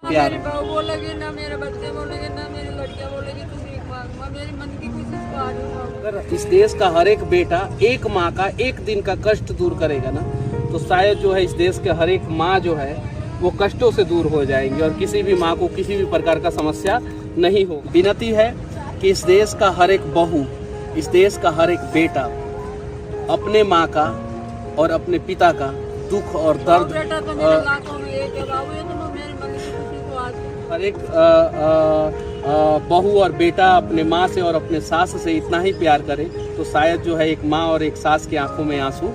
प्यार। मेरे बहू बोलेगी ना, मेरे बच्चे बोलेंगे ना, मेरी लड़कियां बोलेगी तू भीख मांग। मेरी मन की खुशी को आज अगर इस देश का हर एक बेटा एक माँ का एक दिन का कष्ट दूर करेगा ना, तो शायद जो है इस देश के हर एक माँ जो है वो कष्टों से दूर हो जाएंगी और किसी भी माँ को किसी भी प्रकार का समस्या नहीं हो। विनती है कि इस देश का हर एक बहू, इस देश का हर एक बेटा अपने माँ का और अपने पिता का दुख और दर्द बेटा तो मेरे लाखों में एक है बाबू, ये तो मेरी मन की खुशी को आज हर एक बहू और बेटा अपने माँ से और अपने सास से इतना ही प्यार करे तो शायद जो है एक माँ और एक सास की आंखों में आंसू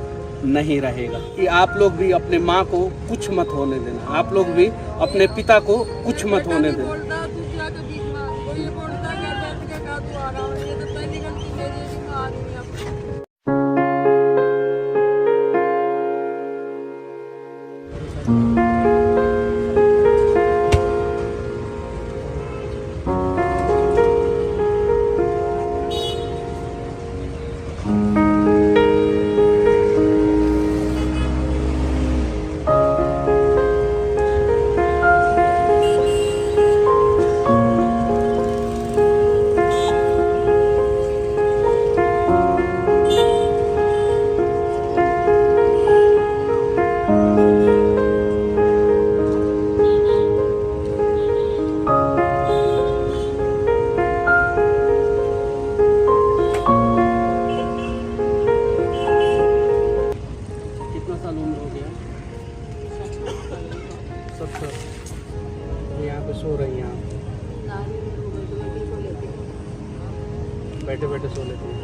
नहीं रहेगा। कि आप लोग भी अपने माँ को कुछ मत होने देना, आप लोग भी अपने पिता को कुछ मत होने देना। बोलता तू क्या के भीख मांग, वो ये बोलता है बैठ के का तू आ रहा है, ये तो पहली गलती मेरी है कि मैं आ रही हूँ। कितना साल उम्र हो गया? 70। यहाँ पे सो रही हैं आप? बैठे बैठे सो लेते हैं।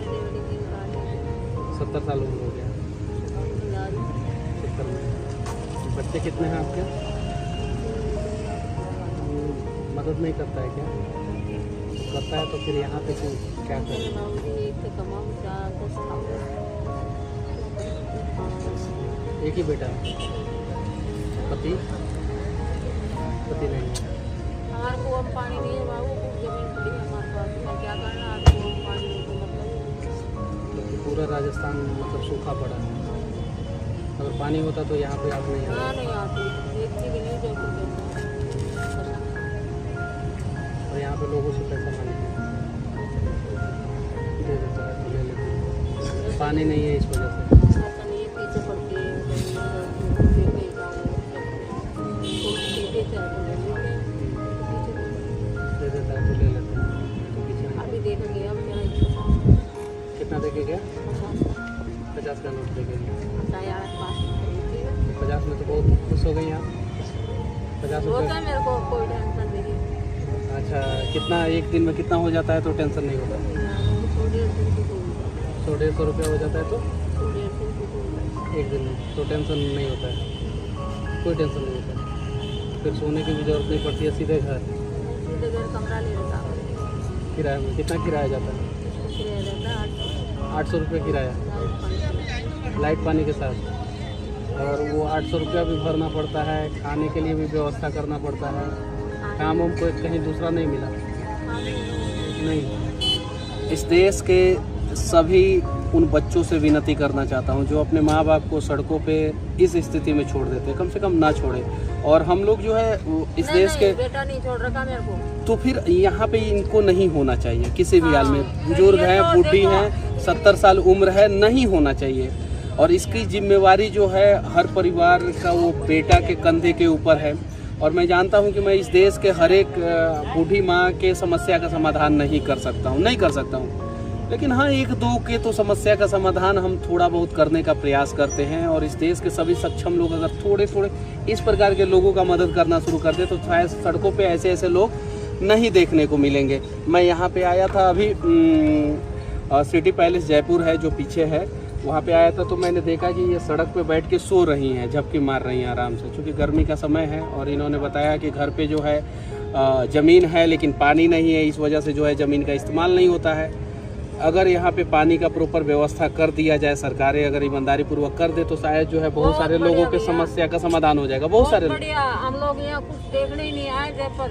70 साल उम्र हो गया। 70 में बच्चे कितने हैं आपके? मदद नहीं करता है क्या? करता है तो फिर यहाँ पे क्या करें? एक ही बेटा है? पति नहीं है? हमारे को अब पानी नहीं है बाबू, जमीन पड़ी है हमारे पास में, क्या करना है आपको पानी नहीं तो मतलब पूरा राजस्थान मतलब सूखा पड़ा है। अगर पानी होता तो यहाँ पे आप नहीं आते? हाँ नहीं आती, देखती भी नहीं जो कुछ और यहाँ पे लोगों से पैसा मांगते हैं, दे देता है तो ले लेते हैं। पानी नहीं है इस वजह से ऐसा नहीं है, पीछे पड़ती है दे देता है तो ले लेते हैं। तो पीछे नहीं। अभी देखेंगे अब क्या कितना देके गया? 50 का नोट देके गया। 50 में तो बहुत खुश हो गई आप? 50 होता रुपये? है मेरे को, कोई टेंशन नहीं है। अच्छा, कितना एक दिन में कितना हो जाता है तो टेंशन नहीं होता? 100-150 रुपया हो जाता है तो एक दिन में तो टेंशन नहीं होता है, कोई टेंशन नहीं होता है। फिर सोने की भी जरूरत नहीं पड़ती है, सीधे घर कमरा ले लेता किराए में? कितना किराया जाता है? 800 रुपये किराया लाइट पानी के साथ, और वो 800 रुपया भी भरना पड़ता है, खाने के लिए भी व्यवस्था करना पड़ता है। काम वाम कोई कहीं दूसरा नहीं मिला? नहीं। इस देश के सभी उन बच्चों से विनती करना चाहता हूँ जो अपने माँ बाप को सड़कों पे इस स्थिति में छोड़ देते हैं, कम से कम ना छोड़े। और हम लोग जो है इस देश के बेटा नहीं छोड़ रखा मेरे को, तो फिर यहाँ पे इनको नहीं होना चाहिए किसी भी हाल में। बुजुर्ग ये हैं, तो बूढ़ी देखो। हैं, 70 साल उम्र है, नहीं होना चाहिए। और इसकी जिम्मेवारी जो है हर परिवार का वो बेटा के कंधे के ऊपर है। और मैं जानता हूँ कि मैं इस देश के हर एक बूढ़ी माँ के समस्या का समाधान नहीं कर सकता हूँ, लेकिन हाँ एक दो के तो समस्या का समाधान हम थोड़ा बहुत करने का प्रयास करते हैं। और इस देश के सभी सक्षम लोग अगर थोड़े थोड़े इस प्रकार के लोगों का मदद करना शुरू कर दे तो शायद सड़कों पे ऐसे ऐसे लोग नहीं देखने को मिलेंगे। मैं यहाँ पे आया था अभी, सिटी पैलेस जयपुर है जो पीछे है, वहाँ पे आया था तो मैंने देखा कि ये सड़क पे बैठ के सो रही हैं, झपकी मार रही हैं आराम से, क्योंकि गर्मी का समय है। और इन्होंने बताया कि घर पे जो है ज़मीन है लेकिन पानी नहीं है, इस वजह से जो है ज़मीन का इस्तेमाल नहीं होता है। अगर यहाँ पे पानी का प्रॉपर व्यवस्था कर दिया जाए, सरकारें अगर ईमानदारी पूर्वक कर दे तो शायद जो है बहुत सारे लोगों के समस्या का समाधान हो जाएगा। बहुत सारे बढ़िया, हम लोग यहाँ कुछ देखने ही नहीं आए जयपुर,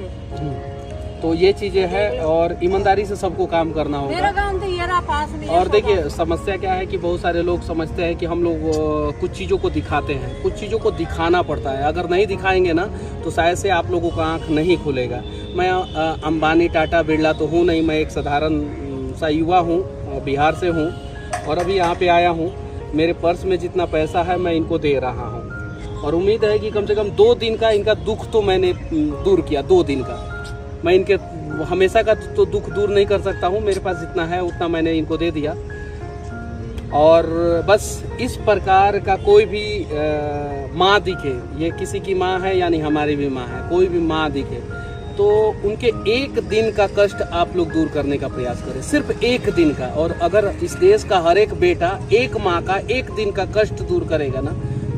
तो ये चीज़ें हैं और ईमानदारी से सबको काम करना होगा। मेरा गांव तो ये रहा पास में। और देखिए समस्या क्या है कि बहुत सारे लोग समझते हैं कि हम लोग कुछ चीज़ों को दिखाते हैं, कुछ चीज़ों को दिखाना पड़ता है। अगर नहीं दिखाएंगे ना तो शायद से आप लोगों का आँख नहीं खुलेगा। मैं अंबानी टाटा बिरला तो हूँ नहीं, मैं एक साधारण सा युवा हूँ, बिहार से हूँ और अभी यहाँ पे आया हूँ। मेरे पर्स में जितना पैसा है मैं इनको दे रहा हूँ और उम्मीद है कि कम से कम 2 दिन का इनका दुख तो मैंने दूर किया। 2 दिन का मैं इनके हमेशा का तो दुख दूर नहीं कर सकता हूँ, मेरे पास जितना है उतना मैंने इनको दे दिया। और बस इस प्रकार का कोई भी माँ दिखे, ये किसी की माँ है यानी हमारी भी माँ है, कोई भी माँ दिखे तो उनके 1 दिन का कष्ट आप लोग दूर करने का प्रयास करें, सिर्फ 1 दिन का। और अगर इस देश का हर एक बेटा एक माँ का 1 दिन का कष्ट दूर करेगा ना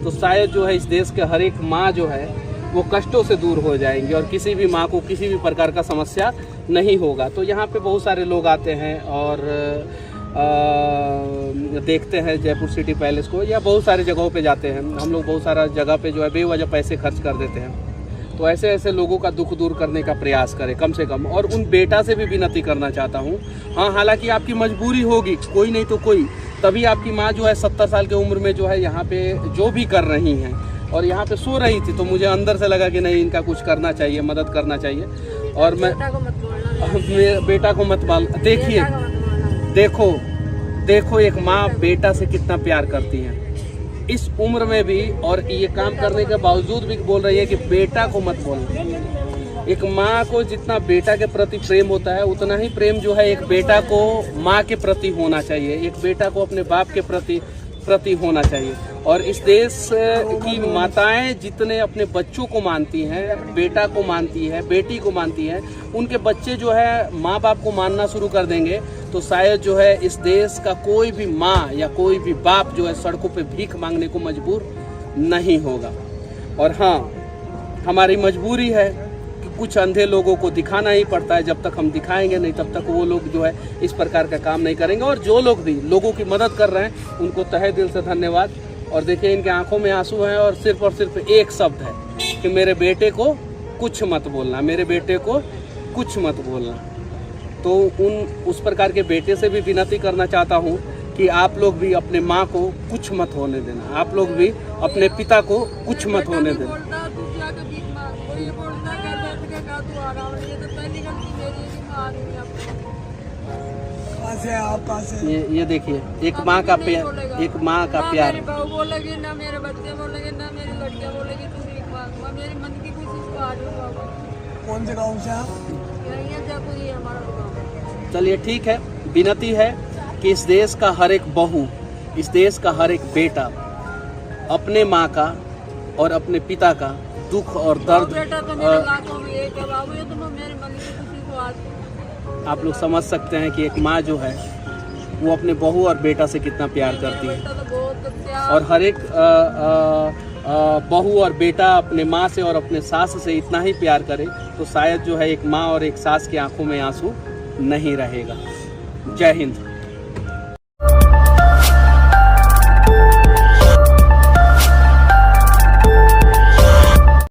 तो शायद जो है इस देश के हर एक माँ जो है वो कष्टों से दूर हो जाएंगी और किसी भी माँ को किसी भी प्रकार का समस्या नहीं होगा। तो यहाँ पे बहुत सारे लोग आते हैं और देखते हैं जयपुर सिटी पैलेस को, या बहुत सारे जगहों पे जाते हैं हम लोग, बहुत सारा जगह पे जो है बेवजह पैसे खर्च कर देते हैं। तो ऐसे ऐसे लोगों का दुख दूर करने का प्रयास करें कम से कम। और उन बेटा से भी विनती करना चाहता हूँ, हाँ हालांकि आपकी मजबूरी होगी, कोई नहीं तो कोई, तभी आपकी माँ जो है 70 साल की उम्र में जो है यहाँ पे जो भी कर रही हैं और यहाँ पे सो रही थी, तो मुझे अंदर से लगा कि नहीं इनका कुछ करना चाहिए, मदद करना चाहिए। और मैं बेटा को मत बोल, देखिए देखो एक माँ बेटा से कितना प्यार करती है इस उम्र में भी, और ये काम करने के बावजूद भी बोल रही है कि बेटा को मत बोलना। एक माँ को जितना बेटा के प्रति प्रेम होता है उतना ही प्रेम जो है एक बेटा को माँ के प्रति होना चाहिए, एक बेटा को अपने बाप के प्रति होना चाहिए। और इस देश की माताएं जितने अपने बच्चों को मानती हैं, बेटा को मानती है, बेटी को मानती हैं, उनके बच्चे जो है माँ बाप को मानना शुरू कर देंगे तो शायद जो है इस देश का कोई भी माँ या कोई भी बाप जो है सड़कों पे भीख मांगने को मजबूर नहीं होगा। और हाँ, हमारी मजबूरी है कि कुछ अंधे लोगों को दिखाना ही पड़ता है, जब तक हम दिखाएंगे नहीं तब तक वो लोग जो है इस प्रकार का काम नहीं करेंगे। और जो लोग भी लोगों की मदद कर रहे हैं उनको तहे दिल से धन्यवाद। और देखिए इनके आंखों में आंसू हैं और सिर्फ एक शब्द है कि मेरे बेटे को कुछ मत बोलना, मेरे बेटे को कुछ मत बोलना। तो उस प्रकार के बेटे से भी विनती करना चाहता हूँ कि आप लोग भी अपने माँ को कुछ मत होने देना, आप लोग भी अपने पिता को कुछ मत होने देना। ये देखिए एक माँ का प्यार, एक माँ का प्यार। बोलेगी ना मेरे बच्चे बोलेंगे ना मेरी लड़कियाँ बोलेगी तू भीख मांग, मेरी मन की खुशी को आज होगा। कौन से गाँव से आप? जयपुर ही हमारा गाँव। चलिए ठीक है, विनती है कि इस देश का हर एक बहू, इस देश का हर एक बेटा अपने माँ का और अपने पिता का दुख और दर्द, बेटा तो मेरे लाखों में एक है बाबू, ये तो मेरी मन की खुशी को आज आप लोग समझ सकते हैं कि एक माँ जो है वो अपने बहू और बेटा से कितना प्यार करती है। और हर एक बहू और बेटा अपने माँ से और अपने सास से इतना ही प्यार करे तो शायद जो है एक माँ और एक सास की आंखों में आंसू नहीं रहेगा। जय हिंद।